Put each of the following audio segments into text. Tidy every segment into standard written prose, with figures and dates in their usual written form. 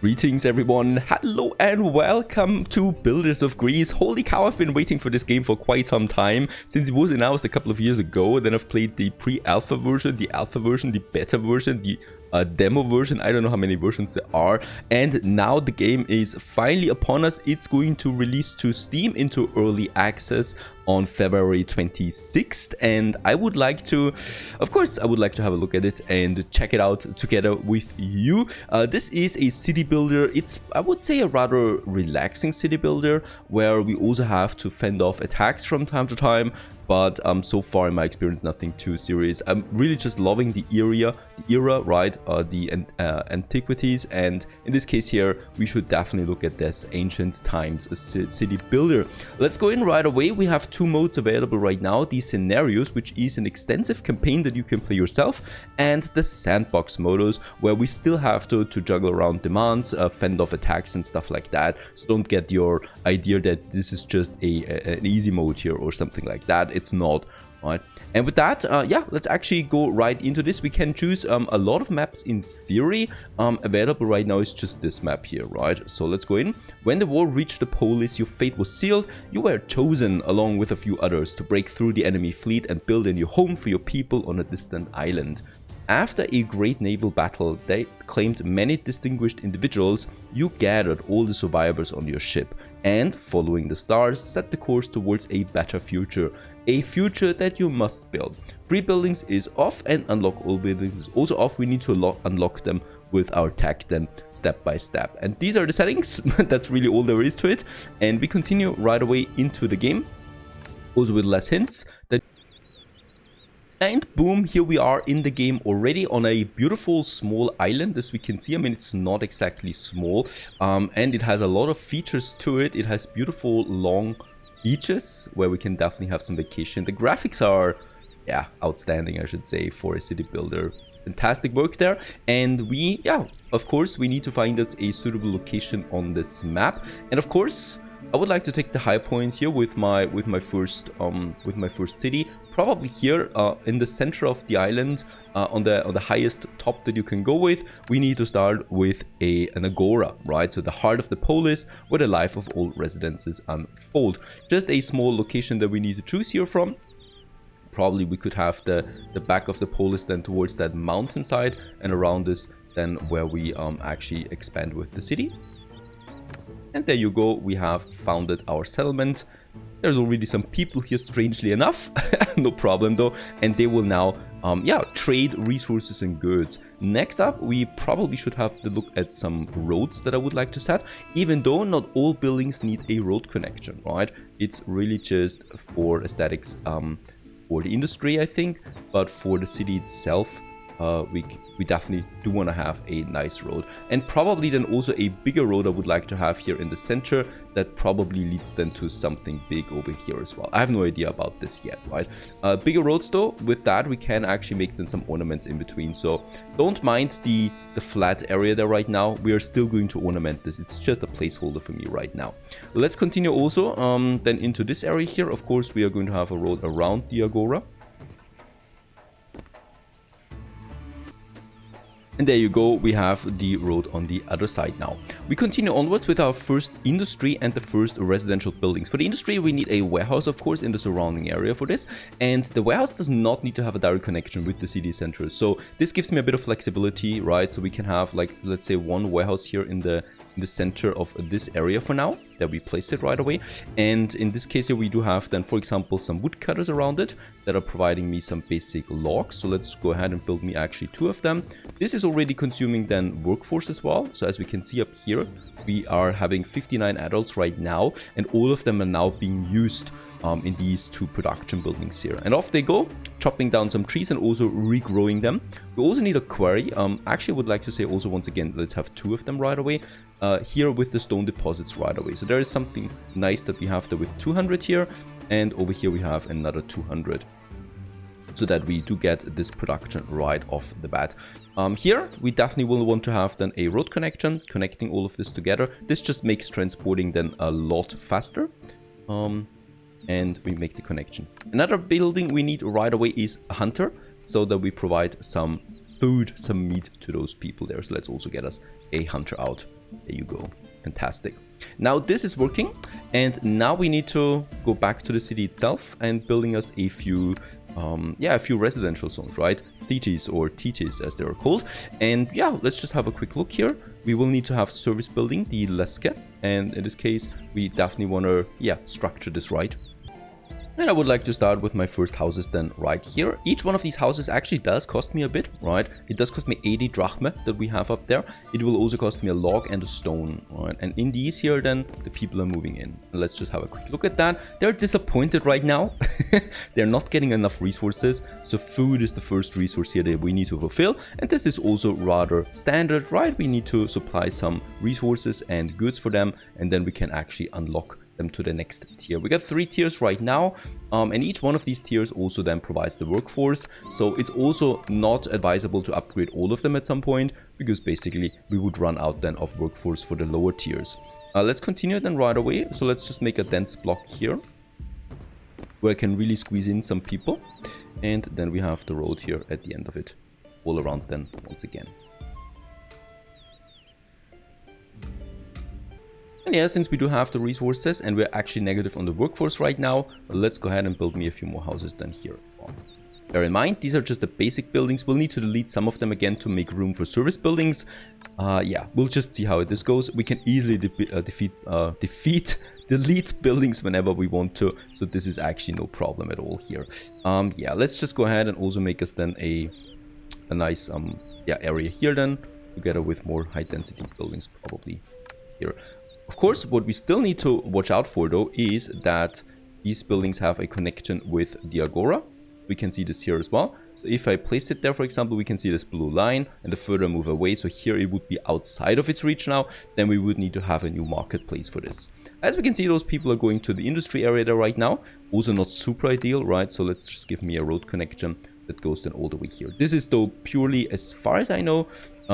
Greetings everyone, hello and welcome to Builders of Greece. Holy cow, I've been waiting for this game for quite some time, since it was announced a couple of years ago. Then I've played the pre-alpha version, the alpha version, the beta version, the demo version. I don't know how many versions there are. And now the game is finally upon us. It's going to release to Steam into early access on February 26th. And I would like to, of course, I would like to have a look at it and check it out together with you. This is a city builder. It's, I would say, a rather relaxing city builder where we also have to fend off attacks from time to time. But so far in my experience, nothing too serious. I'm really just loving the era, right? The antiquities, and in this case here, we should definitely look at this ancient times city builder. Let's go in right away. We have two modes available right now: the scenarios, which is an extensive campaign that you can play yourself, and the sandbox modus, where we still have to juggle around demands, fend off attacks and stuff like that. So don't get your idea that this is just an easy mode here or something like that. It's not, right? And with that, yeah, let's actually go right into this. We can choose a lot of maps in theory. Available right now is just this map here, right? So let's go in. When the war reached the Polis, your fate was sealed. You were chosen, along with a few others, to break through the enemy fleet and build a new home for your people on a distant island. After a great naval battle that claimed many distinguished individuals, you gathered all the survivors on your ship and, following the stars, set the course towards a better future. A future that you must build. Free buildings is off and unlock all buildings is also off. We need to unlock them with our tech then step by step. And these are the settings. That's really all there is to it. And we continue right away into the game. Also with less hints. And boom, here we are in the game already on a beautiful small island, as we can see. I mean, it's not exactly small, and it has a lot of features to it. It has beautiful long beaches where we can definitely have some vacation. The graphics are, yeah, outstanding, I should say, for a city builder. Fantastic work there. And we, yeah, of course, we need to find us a suitable location on this map. And of course, I would like to take the high point here with my first city, probably here in the center of the island, on the highest top that you can go with. We need to start with an agora, right? So the heart of the polis, where the life of all residences unfold. Just a small location that we need to choose here from. Probably we could have the back of the polis then towards that mountainside, and around this then where we actually expand with the city. And there you go, we have founded our settlement. There's already some people here, strangely enough. No problem though. And they will now, yeah, trade resources and goods. Next up, we probably should have to look at some roads that I would like to set. Even though not all buildings need a road connection, right? It's really just for aesthetics, for the industry, I think. But for the city itself, we definitely do want to have a nice road, and probably then also a bigger road I would like to have here in the center that probably leads then to something big over here as well. I have no idea about this yet, right? Bigger roads though, with that we can actually make then some ornaments in between, so don't mind the flat area there right now. We are still going to ornament this. It's just a placeholder for me right now. Let's continue also then into this area here. Of course, we are going to have a road around the agora. And there you go, we have the road on the other side now. We continue onwards with our first industry and the first residential buildings. For the industry, we need a warehouse, of course, in the surrounding area for this. And the warehouse does not need to have a direct connection with the city center. So this gives me a bit of flexibility, right? So we can have, like, let's say one warehouse here in the center of this area for now, that we place it right away. And in this case here, we do have then, for example, some woodcutters around it that are providing me some basic logs. So let's go ahead and build me actually two of them. This is already consuming then workforce as well. So as we can see up here, we are having 59 adults right now, and all of them are now being used in these two production buildings here. And off they go, chopping down some trees and also regrowing them. We also need a quarry. Actually, I would like to say also, once again, let's have two of them right away here with the stone deposits right away. So there is something nice that we have there with 200 here, and over here we have another 200. So that we do get this production right off the bat. Here, we definitely will want to have then a road connection, connecting all of this together. This just makes transporting then a lot faster. And we make the connection. Another building we need right away is a hunter, so that we provide some food, some meat to those people there. So let's also get us a hunter out. There you go. Fantastic. Now this is working, and now we need to go back to the city itself and building us a few a few residential zones, right? Thetis or titis as they are called. And yeah, let's just have a quick look here. We will need to have service building, the leske, and in this case we definitely want to structure this right. And I would like to start with my first houses then right here. Each one of these houses actually does cost me a bit, right? It does cost me 80 drachme that we have up there. It will also cost me a log and a stone, right? And in these here then, the people are moving in. Let's just have a quick look at that. They're disappointed right now. They're not getting enough resources. So food is the first resource here that we need to fulfill. And this is also rather standard, right? We need to supply some resources and goods for them. And then we can actually unlock them to the next tier. We got 3 tiers right now, and each one of these tiers also then provides the workforce. So it's also not advisable to upgrade all of them at some point, because basically we would run out then of workforce for the lower tiers. Let's continue then right away. So let's just make a dense block here where I can really squeeze in some people, and then we have the road here at the end of it all around then once again. And yeah, since we do have the resources and we're actually negative on the workforce right now, let's go ahead and build me a few more houses then here. Bear in mind, these are just the basic buildings. We'll need to delete some of them again to make room for service buildings. Yeah, we'll just see how this goes. We can easily delete buildings whenever we want to. So this is actually no problem at all here. Yeah, let's just go ahead and also make us then a nice area here then, together with more high density buildings probably here. Of course, what we still need to watch out for though is that these buildings have a connection with the Agora. We can see this here as well. So if I place it there, for example, we can see this blue line, and the further I move away, so here it would be outside of its reach now, then we would need to have a new marketplace for this. As we can see, those people are going to the industry area there right now. Also not super ideal, right? So let's just give me a road connection that goes then all the way here. This is though purely, as far as I know,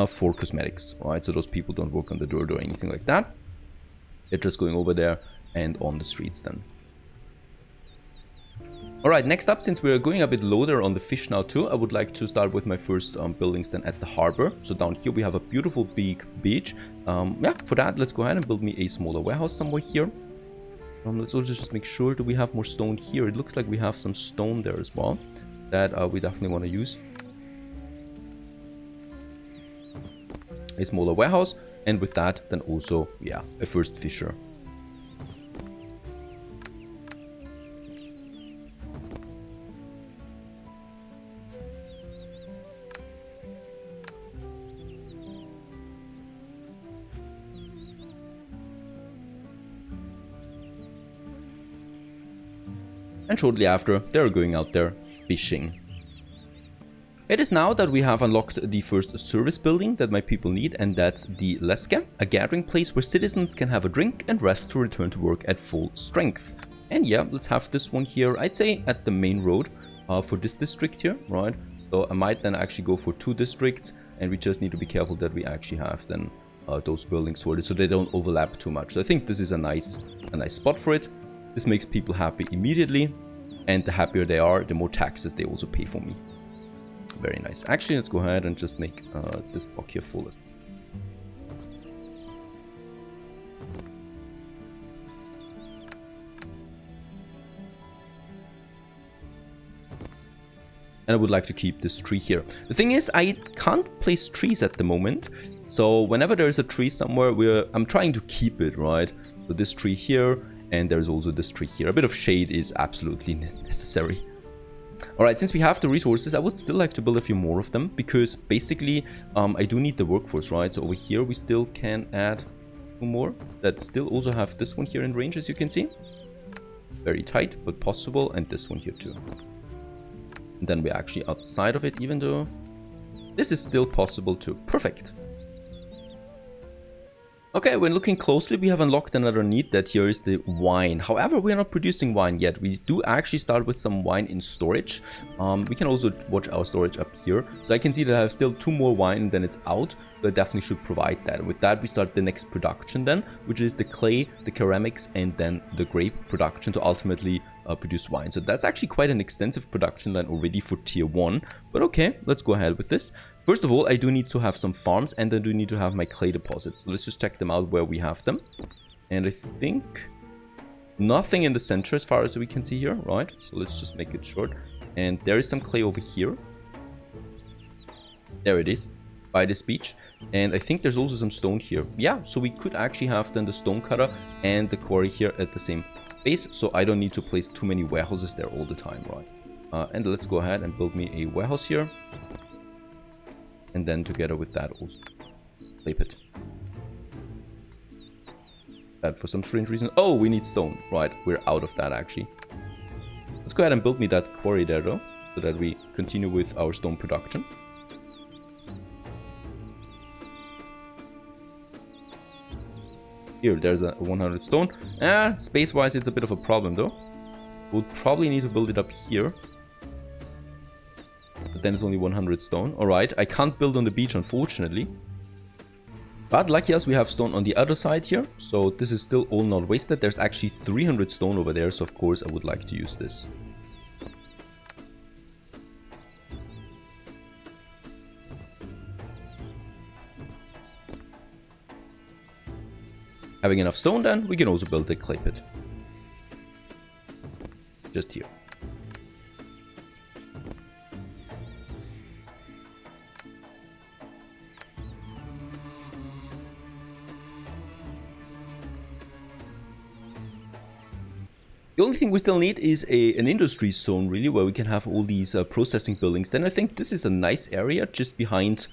for cosmetics, right? So those people don't work on the dirt or anything like that. They're just going over there and on the streets then. Alright, next up, since we're going a bit low there on the fish now too, I would like to start with my first buildings then at the harbor. So down here we have a beautiful big beach. Yeah, for that, let's go ahead and build me a smaller warehouse somewhere here. Let's also just make sure, do we have more stone here? It looks like we have some stone there as well that we definitely want to use. A smaller warehouse. And with that, then also, yeah, a first fisher. And shortly after, they're going out there fishing. It is now that we have unlocked the first service building that my people need, and that's the leske, a gathering place where citizens can have a drink and rest to return to work at full strength. And yeah, let's have this one here, I'd say at the main road for this district here, right? So I might then actually go for 2 districts, and we just need to be careful that we actually have then those buildings sorted so they don't overlap too much. So I think this is a nice spot for it. This makes people happy immediately, and the happier they are, the more taxes they also pay for me. Very nice. Actually, let's go ahead and just make this block here full. And I would like to keep this tree here. The thing is, I can't place trees at the moment. So whenever there is a tree somewhere, I'm trying to keep it, right? So this tree here, and there's also this tree here. A bit of shade is absolutely necessary. Alright, since we have the resources, I would still like to build a few more of them, because basically I do need the workforce, right? So over here we still can add 2 more that still also have this one here in range, as you can see. Very tight, but possible, and this one here too. And then we're actually outside of it, even though this is still possible too. Perfect. Okay, when looking closely, we have unlocked another need, that here is the wine. However, we are not producing wine yet. We do actually start with some wine in storage. We can also watch our storage up here. So I can see that I have still 2 more wine and then it's out. So I definitely should provide that. With that, we start the next production then, which is the clay, the ceramics, and then the grape production to ultimately produce wine. So that's actually quite an extensive production line already for tier 1. But okay, let's go ahead with this. First of all, I do need to have some farms, and I do need to have my clay deposits. So let's just check them out where we have them. And I think nothing in the center as far as we can see here, right? So let's just make it short. And there is some clay over here. There it is, by this beach. And I think there's also some stone here. Yeah, so we could actually have then the stone cutter and the quarry here at the same space. So I don't need to place too many warehouses there all the time, right? And let's go ahead and build me a warehouse here. And then together with that also clay pit. That for some strange reason. Oh, we need stone. Right, we're out of that actually. Let's go ahead and build me that quarry there though, so that we continue with our stone production. Here, there's a 100 stone. Space-wise, it's a bit of a problem though. We'll probably need to build it up here. But then it's only 100 stone. Alright, I can't build on the beach, unfortunately. But lucky us, we have stone on the other side here. So this is still all not wasted. There's actually 300 stone over there. So of course, I would like to use this. Having enough stone, then we can also build a clay pit. Just here. The only thing we still need is an industry zone, really, where we can have all these processing buildings. Then I think this is a nice area just behind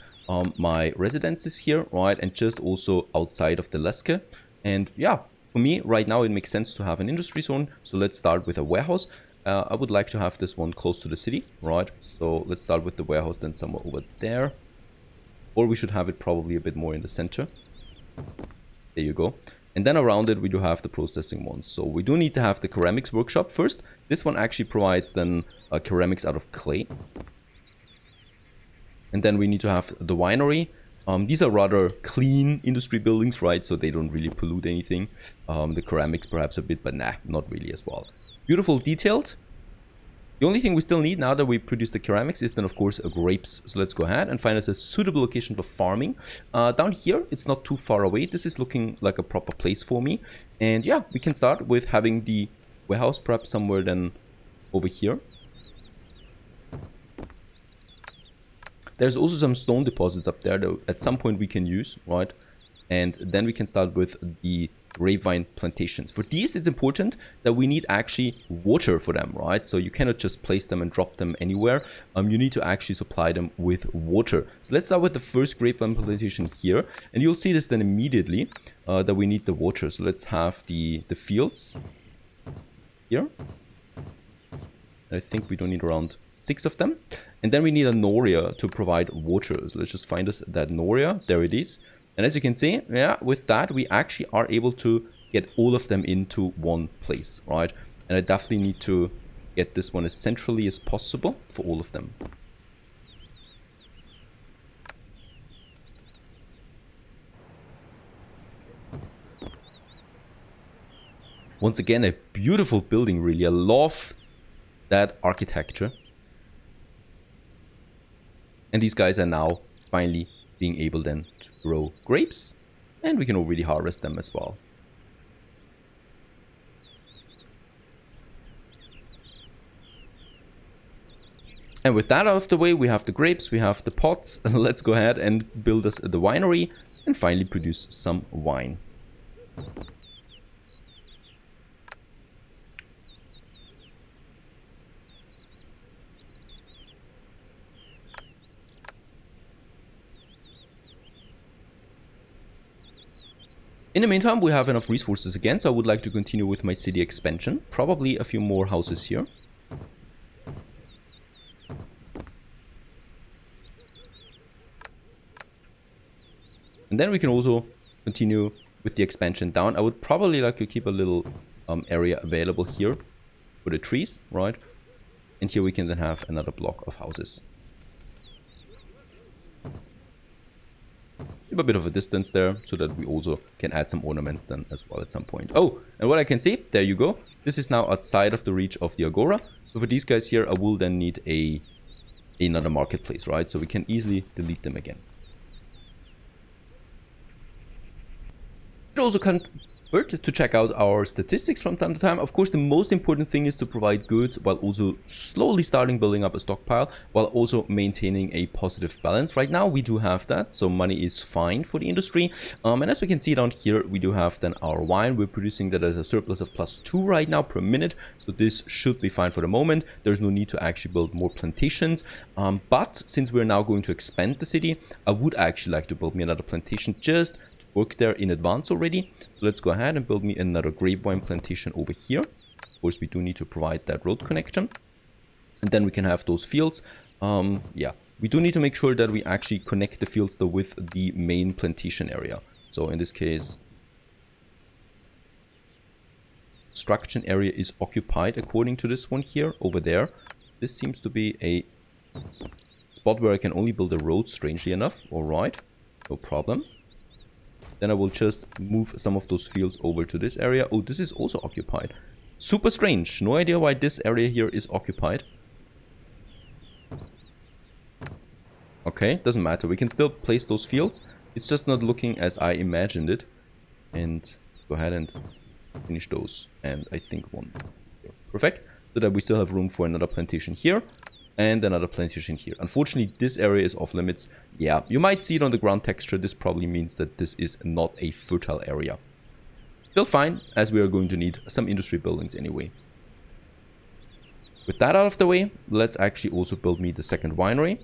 my residences here, right? And just also outside of the Leske. And yeah, for me, right now, it makes sense to have an industry zone. So let's start with a warehouse. I would like to have this one close to the city, right? So let's start with the warehouse then somewhere over there. Or we should have it probably a bit more in the center. There you go. And then around it, we do have the processing ones. So we do need to have the ceramics workshop first. This one actually provides then ceramics out of clay. And then we need to have the winery. These are rather clean industry buildings, right? So they don't really pollute anything. The ceramics perhaps a bit, but nah, not really as well. Beautiful, detailed. The only thing we still need now that we produce the ceramics is then of course grapes. So let's go ahead and find us a suitable location for farming. Down here, it's not too far away. This is looking like a proper place for me. And yeah, we can start with having the warehouse perhaps somewhere then over here. There's also some stone deposits up there that at some point we can use, right? And then we can start with the grapevine plantations. For these, it's important that we need actually water for them, right? So you cannot just place them and drop them anywhere. You need to actually supply them with water. So let's start with the first grapevine plantation here. And you'll see this then immediately that we need the water. So let's have the fields here. I think we don't need around 6 of them. And then we need a noria to provide water. So let's just find us that noria. There it is. And as you can see, yeah, with that, we actually are able to get all of them into one place, right? And I definitely need to get this one as centrally as possible for all of them. Once again, a beautiful building, really. I love that architecture. And these guys are now finally being able then to grow grapes, and we can already harvest them as well. And with that out of the way, we have the grapes, we have the pots. Let's go ahead and build us the winery and finally produce some wine. In the meantime, we have enough resources again, so I would like to continue with my city expansion. Probably a few more houses here. And then we can also continue with the expansion down. I would probably like to keep a little area available here for the trees, right? And here we can then have another block of houses. A bit of a distance there so that we also can add some ornaments then as well at some point. Oh, and what I can see, there you go. This is now outside of the reach of the Agora. So for these guys here, I will then need a another marketplace, right? So we can easily delete them again. It also can hurt to check out our statistics from time to time. Of course, the most important thing is to provide goods while also slowly starting building up a stockpile, while also maintaining a positive balance. Right now we do have that, so money is fine for the industry. And as we can see down here, we do have then our wine. We're producing that at a surplus of +2 right now per minute, so this should be fine for the moment. There's no need to actually build more plantations, but since we're now going to expand the city, I would actually like to build me another plantation just work there in advance already. So let's go ahead and build me another grapevine plantation over here. Of course, we do need to provide that road connection. And then we can have those fields. Yeah, we do need to make sure that we actually connect the fields though with the main plantation area. So in this case, construction area is occupied according to this one here over there. This seems to be a spot where I can only build a road, strangely enough. All right, no problem. Then I will just move some of those fields over to this area. Oh, this is also occupied. Super strange. No idea why this area here is occupied. Okay, doesn't matter. We can still place those fields. It's just not looking as I imagined it. And go ahead and finish those. And I think one here. Perfect. So that we still have room for another plantation here. And another plantation here. Unfortunately, this area is off limits. Yeah, you might see it on the ground texture. This probably means that this is not a fertile area. Still fine, as we are going to need some industry buildings anyway. With that out of the way, let's actually also build me the second winery.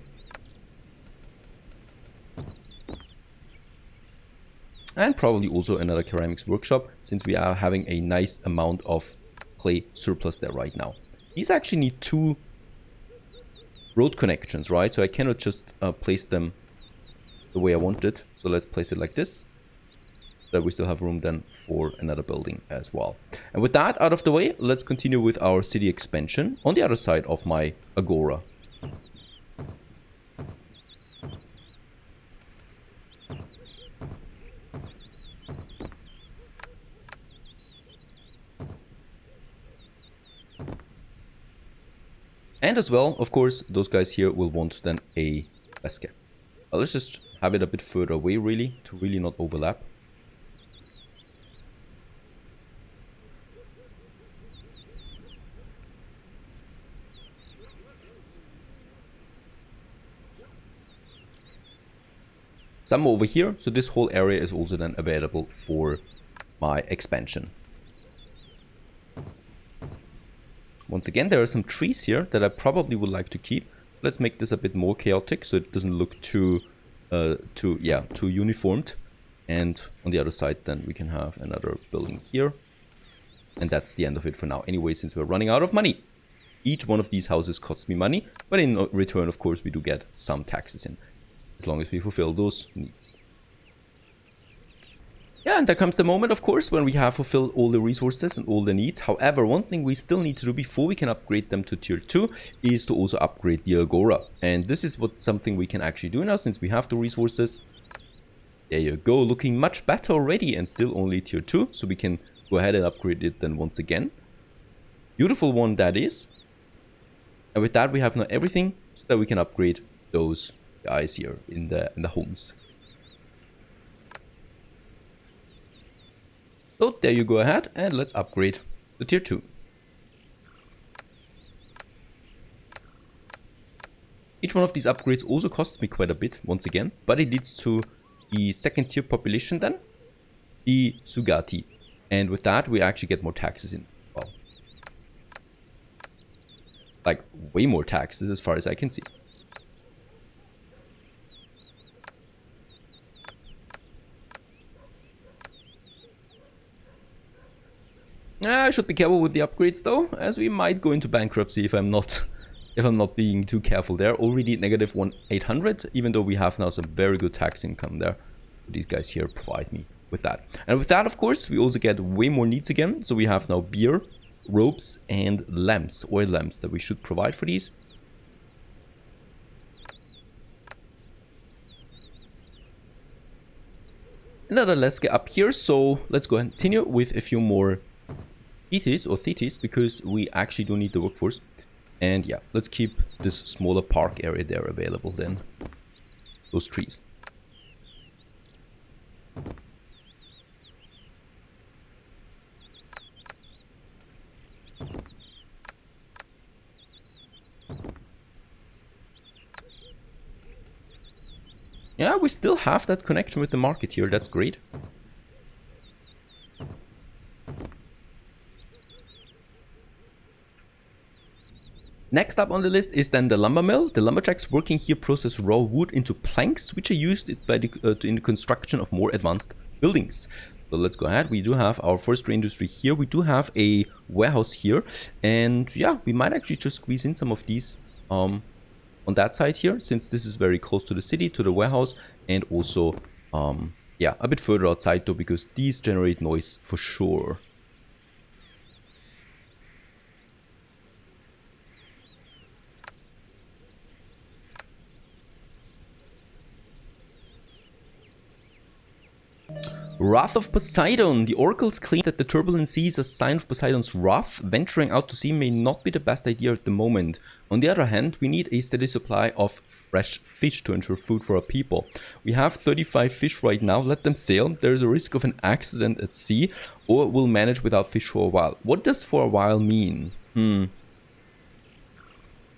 And probably also another ceramics workshop, since we are having a nice amount of clay surplus there right now. These actually need 2 road connections, right? So I cannot just place them the way I want it. So let's place it like this. So that we still have room then for another building as well. And with that out of the way, let's continue with our city expansion on the other side of my agora. And as well, of course, those guys here will want then a basket. Let's just have it a bit further away, really, to really not overlap. Some over here, so this whole area is also then available for my expansion. Once again, there are some trees here that I probably would like to keep. Let's make this a bit more chaotic so it doesn't look too uniformed. And on the other side, then we can have another building here. And that's the end of it for now. Anyway, since we're running out of money. Each one of these houses costs me money, but in return, of course, we do get some taxes in, as long as we fulfill those needs. Yeah, and there comes the moment, of course, when we have fulfilled all the resources and all the needs. However, one thing we still need to do before we can upgrade them to tier 2 is to also upgrade the agora. And this is something we can actually do now, since we have the resources. There you go, looking much better already, and still only tier 2. So we can go ahead and upgrade it then once again. Beautiful one that is. And with that, we have now everything so that we can upgrade those guys here in the homes. So there you go ahead, and let's upgrade to tier 2. Each one of these upgrades also costs me quite a bit, once again, but it leads to the second tier population then, the Sugati. And with that, we actually get more taxes in. Well, like, way more taxes as far as I can see. I should be careful with the upgrades though, as we might go into bankruptcy if I'm not being too careful there. Already negative 1,800, even though we have now some very good tax income there. These guys here provide me with that. And with that, of course, we also get way more needs again. So we have now beer, ropes, and lamps, oil lamps that we should provide for these. Another Leske up here, so let's go and continue with a few more Thetis, because we actually do need the workforce. And yeah, let's keep this smaller park area there available then. Those trees. Yeah, we still have that connection with the market here. That's great. Next up on the list is then the lumber mill. The lumberjacks working here process raw wood into planks, which are used by in the construction of more advanced buildings. So let's go ahead. We do have our forestry industry here. We do have a warehouse here. And yeah, we might actually just squeeze in some of these on that side here, since this is very close to the city, to the warehouse, and also, yeah, a bit further outside though, because these generate noise for sure. Wrath of Poseidon. The oracles claim that the turbulent sea is a sign of Poseidon's wrath. Venturing out to sea may not be the best idea at the moment. On the other hand, we need a steady supply of fresh fish to ensure food for our people. We have 35 fish right now. Let them sail. There is a risk of an accident at sea, or we'll manage without fish for a while. What does for a while mean?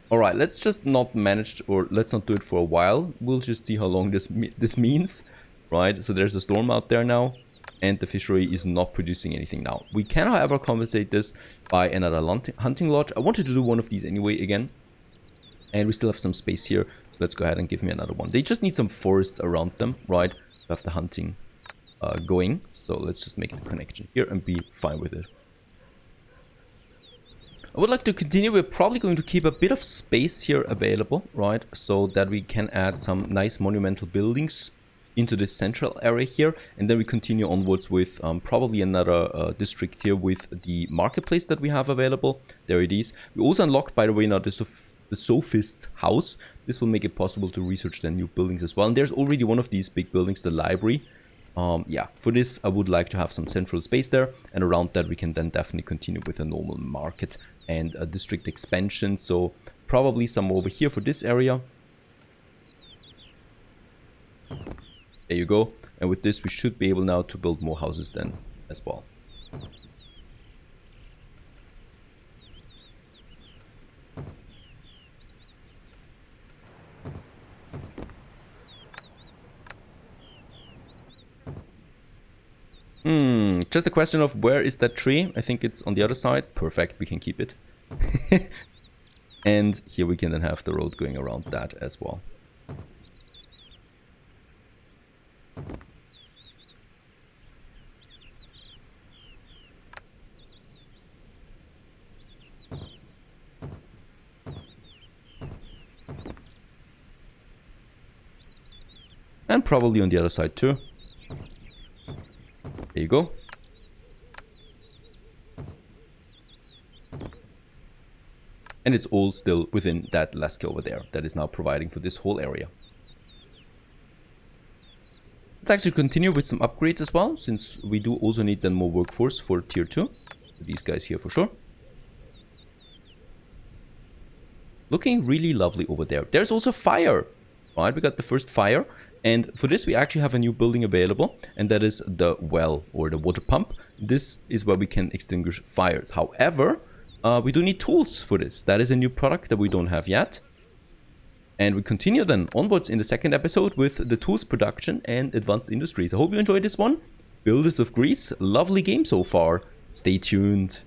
Alright, let's just not manage, or let's not do it for a while. We'll just see how long this means. Right, so there's a storm out there now, and the fishery is not producing anything now. We can, however, compensate this by another hunting lodge. I wanted to do one of these anyway again, and we still have some space here. So let's go ahead and give me another one. They just need some forests around them, right, to have the hunting going. So let's just make the connection here and be fine with it. I would like to continue. We're probably going to keep a bit of space here available, right, so that we can add some nice monumental buildings into this central area here, and then we continue onwards with probably another district here with the marketplace that we have available. There it is. We also unlocked, by the way, now the sophist's house. This will make it possible to research the new buildings as well, and there's already one of these big buildings, the library. Yeah, for this I would like to have some central space there, and around that we can then definitely continue with a normal market and a district expansion. So probably some over here for this area. There you go. And with this we should be able now to build more houses then as well. Just a question of where is that tree? I think it's on the other side. Perfect, we can keep it. And here we can then have the road going around that as well. And probably on the other side too. There you go. And it's all still within that Lasky over there that is now providing for this whole area. Let's actually continue with some upgrades as well, since we do also need then more workforce for tier 2. These guys here for sure. Looking really lovely over there. There's also fire. Right, we got the first fire. And for this we actually have a new building available, and that is the well, or the water pump. This is where we can extinguish fires. However, we do need tools for this. That is a new product that we don't have yet. And we continue then onwards in the second episode with the tools production and advanced industries. I hope you enjoyed this one. Builders of Greece, lovely game so far. Stay tuned.